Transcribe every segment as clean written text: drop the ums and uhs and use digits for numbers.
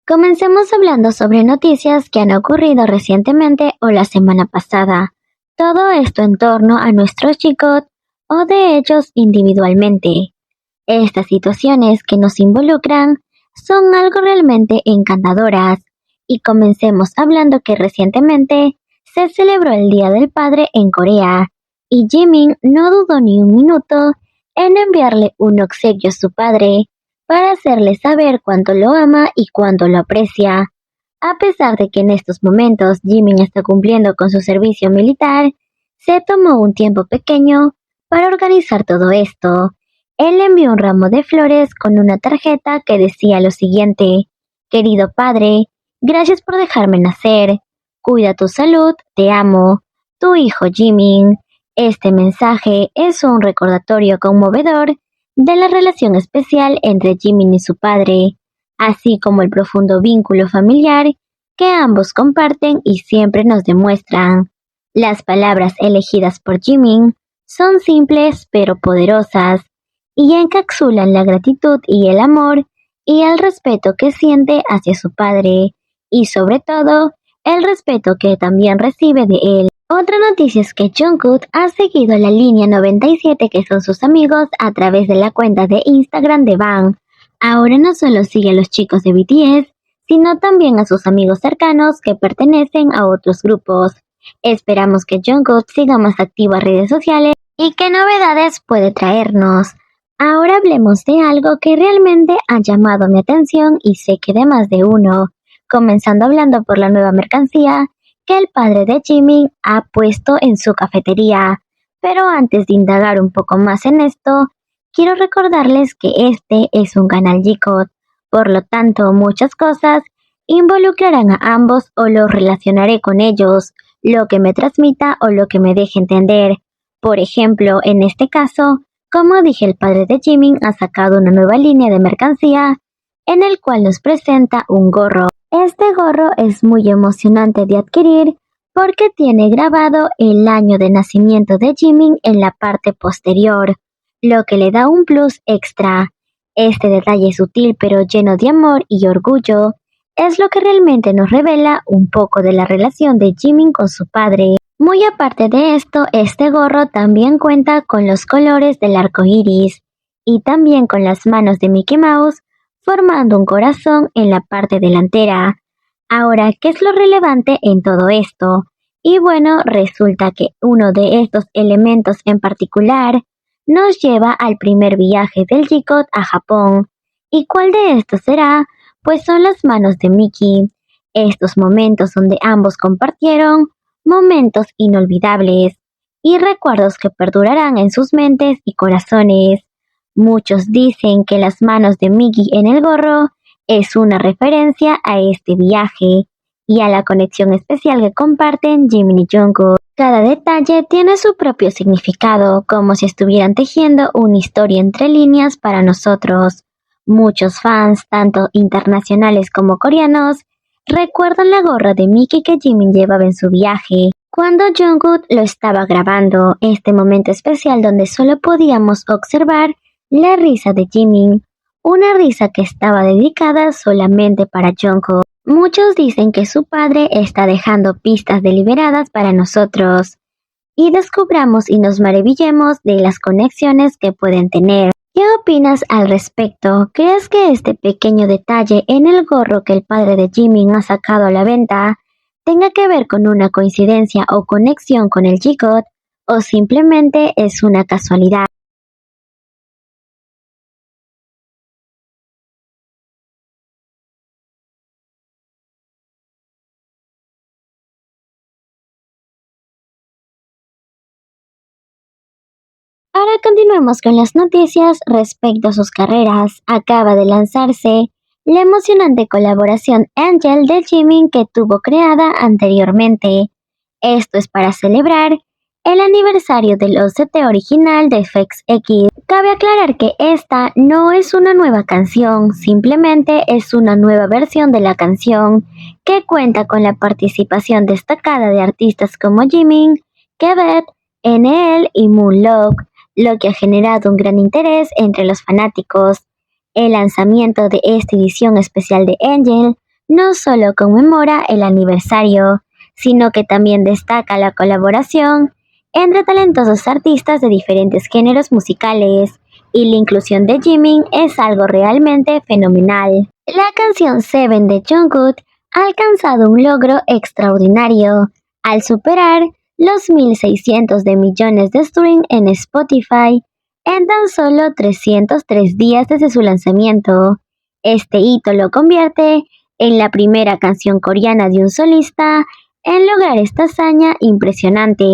Comencemos hablando sobre noticias que han ocurrido recientemente o la semana pasada. Todo esto en torno a nuestros chicos o de ellos individualmente. Estas situaciones que nos involucran son algo realmente encantadoras. Y comencemos hablando que recientemente se celebró el Día del Padre en Corea y Jimin no dudó ni un minuto en enviarle un obsequio a su padre para hacerle saber cuánto lo ama y cuánto lo aprecia. A pesar de que en estos momentos Jimin está cumpliendo con su servicio militar, se tomó un tiempo pequeño para organizar todo esto. Él le envió un ramo de flores con una tarjeta que decía lo siguiente: Querido padre, gracias por dejarme nacer. Cuida tu salud, te amo. Tu hijo Jimin. Este mensaje es un recordatorio conmovedor de la relación especial entre Jimin y su padre, así como el profundo vínculo familiar que ambos comparten y siempre nos demuestran. Las palabras elegidas por Jimin son simples pero poderosas y encapsulan la gratitud y el amor y el respeto que siente hacia su padre, y sobre todo, el respeto que también recibe de él. Otra noticia es que Jungkook ha seguido la línea 97 que son sus amigos a través de la cuenta de Instagram de Bang. Ahora no solo sigue a los chicos de BTS, sino también a sus amigos cercanos que pertenecen a otros grupos. Esperamos que Jungkook siga más activo en redes sociales y qué novedades puede traernos. Ahora hablemos de algo que realmente ha llamado mi atención y sé que de más de uno, comenzando hablando por la nueva mercancía que el padre de Jimin ha puesto en su cafetería. Pero antes de indagar un poco más en esto, quiero recordarles que este es un canal G-Code, por lo tanto muchas cosas involucrarán a ambos o los relacionaré con ellos, lo que me transmita o lo que me deje entender. Por ejemplo, en este caso, como dije, el padre de Jimin ha sacado una nueva línea de mercancía en el cual nos presenta un gorro. Este gorro es muy emocionante de adquirir porque tiene grabado el año de nacimiento de Jimin en la parte posterior, lo que le da un plus extra. Este detalle sutil pero lleno de amor y orgullo es lo que realmente nos revela un poco de la relación de Jimin con su padre. Muy aparte de esto, este gorro también cuenta con los colores del arco iris y también con las manos de Mickey Mouse formando un corazón en la parte delantera. Ahora, ¿qué es lo relevante en todo esto? Y bueno, resulta que uno de estos elementos en particular nos lleva al primer viaje del G-Code a Japón. ¿Y cuál de estos será? Pues son las manos de Mickey. Estos momentos donde ambos compartieron momentos inolvidables y recuerdos que perdurarán en sus mentes y corazones. Muchos dicen que las manos de Mickey en el gorro es una referencia a este viaje y a la conexión especial que comparten Jimin y Jungkook. Cada detalle tiene su propio significado, como si estuvieran tejiendo una historia entre líneas para nosotros. Muchos fans, tanto internacionales como coreanos, recuerdan la gorra de Mickey que Jimin llevaba en su viaje, cuando Jungkook lo estaba grabando, este momento especial donde solo podíamos observar la risa de Jimin, una risa que estaba dedicada solamente para Jungkook. Muchos dicen que su padre está dejando pistas deliberadas para nosotros, y descubramos y nos maravillemos de las conexiones que pueden tener. ¿Qué opinas al respecto? ¿Crees que este pequeño detalle en el gorro que el padre de Jimin ha sacado a la venta tenga que ver con una coincidencia o conexión con el G-Code o simplemente es una casualidad? Ahora continuemos con las noticias respecto a sus carreras. Acaba de lanzarse la emocionante colaboración Angel de Jimin que tuvo creada anteriormente. Esto es para celebrar el aniversario del OST original de FX. Cabe aclarar que esta no es una nueva canción, simplemente es una nueva versión de la canción que cuenta con la participación destacada de artistas como Jimin, Kebet, NL y Moonlock, lo que ha generado un gran interés entre los fanáticos. El lanzamiento de esta edición especial de Angel no solo conmemora el aniversario, sino que también destaca la colaboración entre talentosos artistas de diferentes géneros musicales, y la inclusión de Jimin es algo realmente fenomenal. La canción Seven de Jungkook ha alcanzado un logro extraordinario al superar los 1.600 de millones de streams en Spotify en tan solo 303 días desde su lanzamiento. Este hito lo convierte en la primera canción coreana de un solista en lograr esta hazaña impresionante.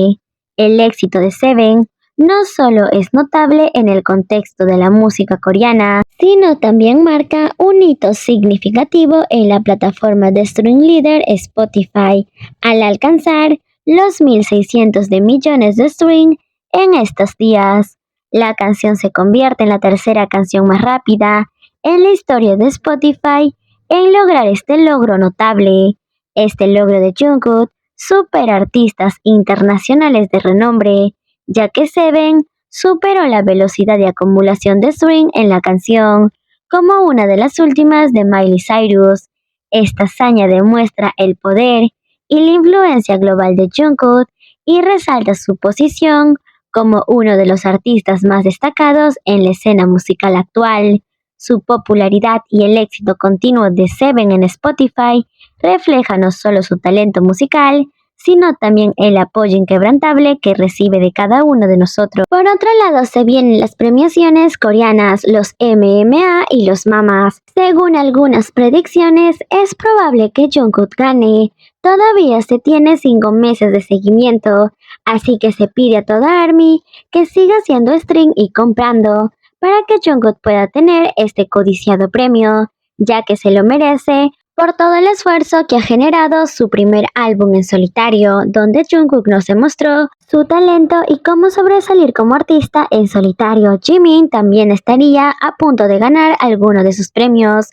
El éxito de Seven no solo es notable en el contexto de la música coreana, sino también marca un hito significativo en la plataforma de streaming líder Spotify, al alcanzar los 1.600 de millones de streams en estos días. La canción se convierte en la tercera canción más rápida en la historia de Spotify en lograr este logro notable. Este logro de Jungkook supera artistas internacionales de renombre, ya que Seven superó la velocidad de acumulación de swing en la canción, como una de las últimas de Miley Cyrus. Esta hazaña demuestra el poder y la influencia global de Jungkook y resalta su posición como uno de los artistas más destacados en la escena musical actual. Su popularidad y el éxito continuo de Seven en Spotify refleja no solo su talento musical, sino también el apoyo inquebrantable que recibe de cada uno de nosotros. Por otro lado, se vienen las premiaciones coreanas, los MMA y los MAMAs. Según algunas predicciones, es probable que Jungkook gane. Todavía se tiene 5 meses de seguimiento, así que se pide a toda ARMY que siga haciendo stream y comprando para que Jungkook pueda tener este codiciado premio, ya que se lo merece por todo el esfuerzo que ha generado su primer álbum en solitario, donde Jungkook nos demostró su talento y cómo sobresalir como artista en solitario. Jimin también estaría a punto de ganar alguno de sus premios,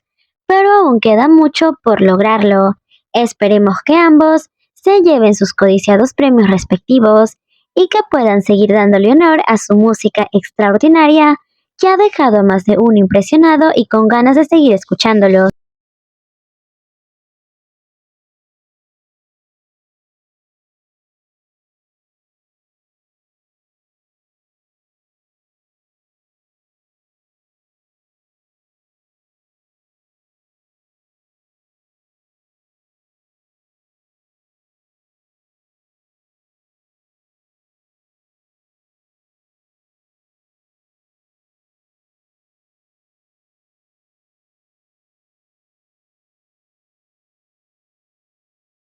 pero aún queda mucho por lograrlo. Esperemos que ambos se lleven sus codiciados premios respectivos y que puedan seguir dándole honor a su música extraordinaria que ha dejado a más de uno impresionado y con ganas de seguir escuchándolo.